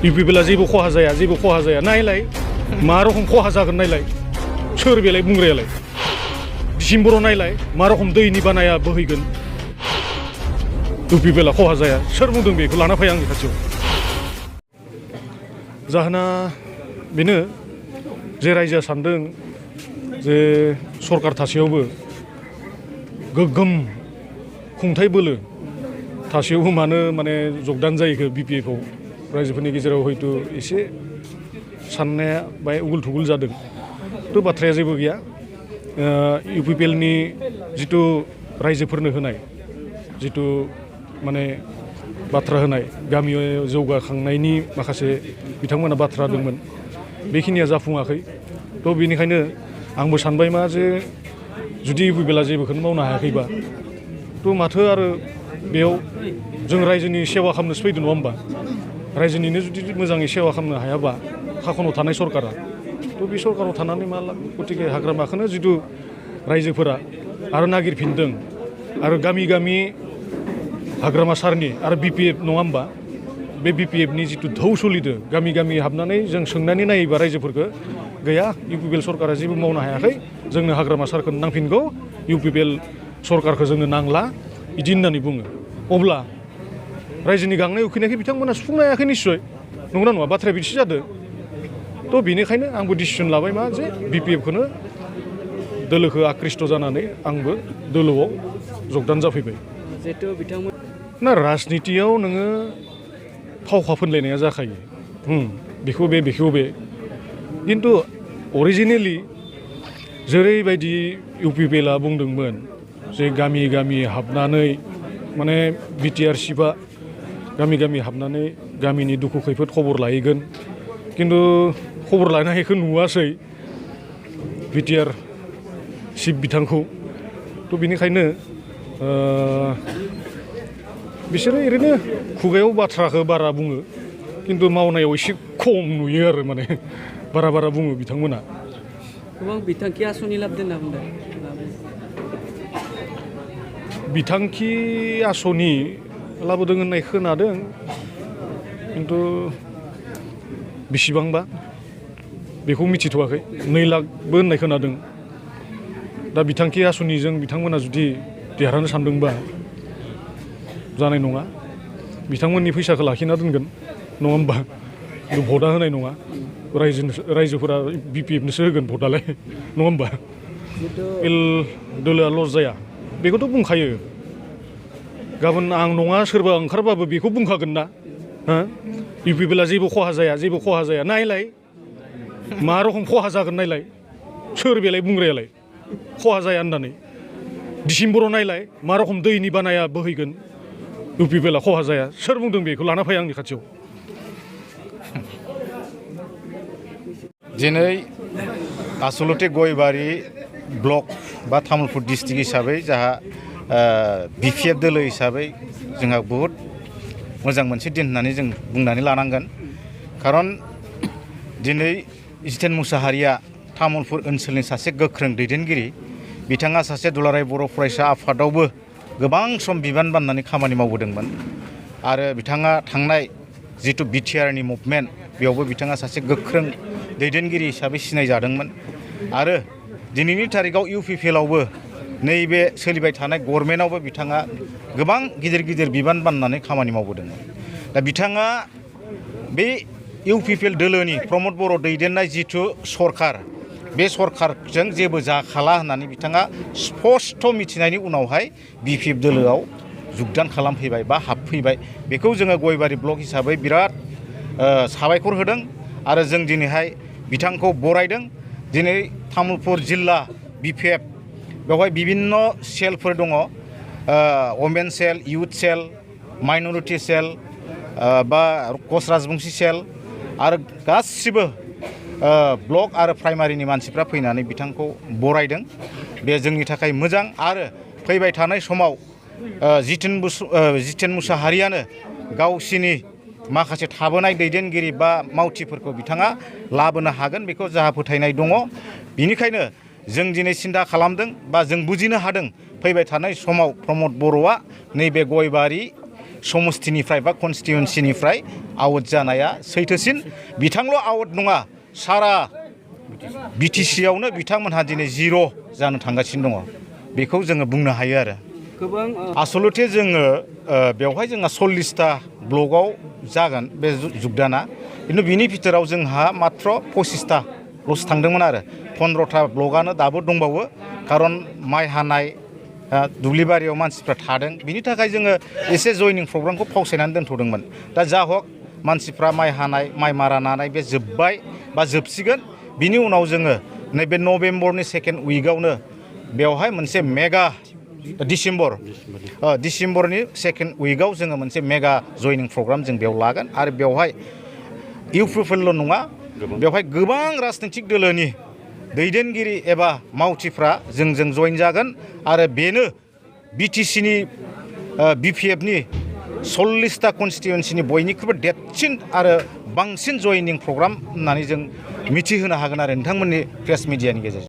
UPPLआ जेबो खहा जाया नायलाय मा रखम खहा जागोन नायलाय सोर बेलाय बुंग्रायालाय डिसेम्बराव नायलाय मा रखम दैनि बानाया बोहैगोन UPPLआ खहा जाया सोर बुंदों बेखौ लाना फै आंनि खाथियाव जाहोना बेनो जे रायजोआ सानदों जे सरकार थासेयावबो गोग्गोम खुंथाय बोलो थासेयावबो मानो माने जगदान जायैखो BPFआव रायजोफोरनि गेजेराव हयथ' एसे साननाया बाय उगुल थुगुल जादों थ' बाथ्राया जेबो गैया UPPLनि जिथु रायजोफोरनो होनाय जिथु माने बाथ्रा होनाय गामियाव जौगाखांनायनि माखासे बिथांमोना बाथ्रा दंमोन बेखिनिया जाफुङाखै थ' बेनिखायनो आंबो सानबाय मा जे जुदि UPPLआ जेबोखौनो मावनो हायाखैबा थ' माथो आरो बेयाव जों रायजोनि सेवा खालामनोसो फैदों नङा होमबा रायजोनिनो जुदि मोजाङै सेवा खालामनो हायाबा खाखनाव थानाय सरकारा थ' बे सरकाराव थानानै मा लाब गतिके हाग्रामाखौनो जिथु रायजोफोरा आरो नागिरफिनदों आरो गामि गामि हाग्रामा सारनि आरो BPF नङा होमबा बे BPFनि जिथु धौ सोलिदों गामि गामि हाबनानै जों सोंनानै नायोबा रायजोफोरखौ गैया UPPL सरकारा जेबो मावनो हायाखै जोंनो हाग्रामा सारखौ नांफिनगौ UPPL सरकारखौ जोंनो नांला बिदि होननानै बुङो अब्ला रायजोनि गांनाय उखैनायखौ बिथांमोना सुफुंनो हायाखै निस्सय नंगौना नङा बाथ्राया बिदिसो जादों थ' बेनिखायनो आंबो डिसिसन लाबाय मा जे BPFखौनो दोलोखौ आकृष्ट जानानै आंबो दोलोआव जगदान जाफैबाय जिहेतु बिथांमोन ना राजनितियाव नोङो फावखा फोनलायनाया जाखायो बेखौ बे खिन्थु अरिजिनेलि जेरैबायदि UPPLआ बुंदोंमोन जे गामि गामि हाबनानै माने BTR सिफआ गामि गामि हाबनानै गामिनि दुखु खैफोद खबर लाहैगोन खिन्थु खबर लानायखौ नुवासै BTR सिफ बिथांखौ थ' बेनिखायनो बिसोरो ओरैनो खुगायाव बाथ्राखौ बारा बुङो खिन्थु मावनायाव एसे खम नुयो आरो माने बारा बुङो बिथांमोना गोबां बिथांखि आसनि लाबोदों होनना बुंदों बिथांखि आसनि लाबोदों होननाय खोनादों खिन्थु बेसेबांबा बेखौ मिथिथ'वाखै 2 लाखबो होननाय खोनादों दा बिथांखि आसनिजों बिथांमोना जुदि देरहानो सानदोंबा जानाय नङा बिथांमोननि फैसाखौ लाखिना दोनगोन नङा होमबा भटआ होनाय नङा रायजोफोरा BPFनोसो होगोन भटआलाय नङा होमबा दोलोआ लस जाया बेखौथ' बुंखायो गाबोन आं नङा सोरबा ओंखारबाबो बेखौ बुंखागोन ना UPPLआ जेबो खहा जाया नायलाय मा रखम खहा जागोन नायलाय सोर बेलाय बुंग्रायालाय खहा जाया होननानै डिसेम्बराव नायलाय मा रखम दैनि बानाया बोहैगोन UPPLआ खहा जाया सोर बुंदों बेखौ लाना फै आंनि खाथियाव दिनै आसलते गयबारि ब्लक बा तामुलपुर डिस्ट्रिक्ट हिसाबै जोंहा BPF दोलो हिसाबै जोंहा बहुद मोजां मोनसे दिन होननानै जों बुंनानै लानांगोन खारन दिनै जितेन मुसाहारिया तामुलपुर ओनसोलनि सासे गोख्रों दैदेनगिरि बिथाङा सासे दुलाराय बर' फरायसा आफादावबो गोबां सम बिबान बाननानै खामानि मावबोदोंमोन आरो बिथाङा थांनाय जितु BTRनि मुभमेन्ट बेयावबो बिथाङा सासे गोख्रों दैदेनगिरि हिसाबै सिनायजादोंमोन आरो दिनैनि थारिखआव UPPLआवबो नैबे सोलिबाय थानाय गभर्नमेन्टआवबो बिथाङा गोबां गिदिर बिबान बाननानै खामानि मावबोदोंमोन दा बिथाङा बे UPPL दोलोनि प्रमद बर' दैदेननाय जिथु सरकार बे सरकारजों जेबो जाखाला होननानै बिथाङा स्पष्ट मिथिनायनि उनावहाय BPF दोलोआव जुगदान खालामफैबाय बा हाबफैबाय बेखौ जोङो गयबारि ब्लक हिसाबै बिराद साबायखर होदों आरो जों दिनैहाय बिथांखौ बरायदों दिनै तामुलपुर जिल्ला BPF बेवहाय बिभिन्न सेलफोर दङ वमेन सेल इउथ सेल माइनरिटि सेल बा कच राजबंशी सेल आरो गासिबो ब्लक आरो प्राइमारिनि मानसिफ्रा फैनानै बिथांखौ बरायदों बे जोंनि थाखाय मोजां आरो फैबाय थानाय समाव जितेन मुसाहारियानो गावसिनि माखासे थाबोनाय दैदेनगिरि बा मावथिफोरखौ बिथाङा लाबोनो हागोन बेखौ जाहा फोथायनाय दङ बिनिखायनो जों दिनै सिन्था खालामदों बा जों बुजिनो हादों फैबाय थानाय समाव प्रमद बर'आ नैबे गयबारि समस्तिनिफ्राय बा कनस्टिटिउन्सिनिफ्राय आउट जानाया सैथोसिन बिथांल' आउट नङा सारा बिटिसियावनो बिथांमोनहा दिनै 0 जानो थांगासिनो दङ बेखौ जोङो बुंनो हायो आरो गोबां आसलते जोङो बेवहाय जोंहा 40टा ब्लकआव जागोन बे जुगदाना खिन्थु बिनि भितराव जोंहा मात्र 25टाल'सो थांदोंमोन आरो 15टा ब्लकआनो दाबो दंबावो खारन माइ हानाय दुब्लिबारियाव मानसिफ्रा थादों बिनि थाखाय जोङो एसे जयनिं प्रग्रामखौ फावसायनानै दोनथ'दोंमोन दा जा हक मानसिफ्रा माइ हानाय माइ मारा नानाय बे जोब्बाय बा जोबसिगोन बिनि उनाव जोङो नैबे नभेम्बरनि 2nd उइकआवनो बेवहाय मोनसे मेगा डिसेम्बरनि 2nd उइकआव जोङो मोनसे मेगा जयनिं प्रग्राम जों बेयाव लागोन आरो बेवहाय UPPL' नङा बेवहाय गोबां राजनैतिक दोलोनि दैदेनगिरि एबा मावथिफ्रा जोंजों जइन जागोन आरो बेनो बिटिसिनि BPFनि 40टा कनस्टिटिउन्सिनि बयनिख्रुइबो देरसिन आरो बांसिन जयनिं प्रग्राम होननानै जों मिथिहोनो हागोन आरो नोंथांमोननि प्रेस मिडियानि गेजेरजों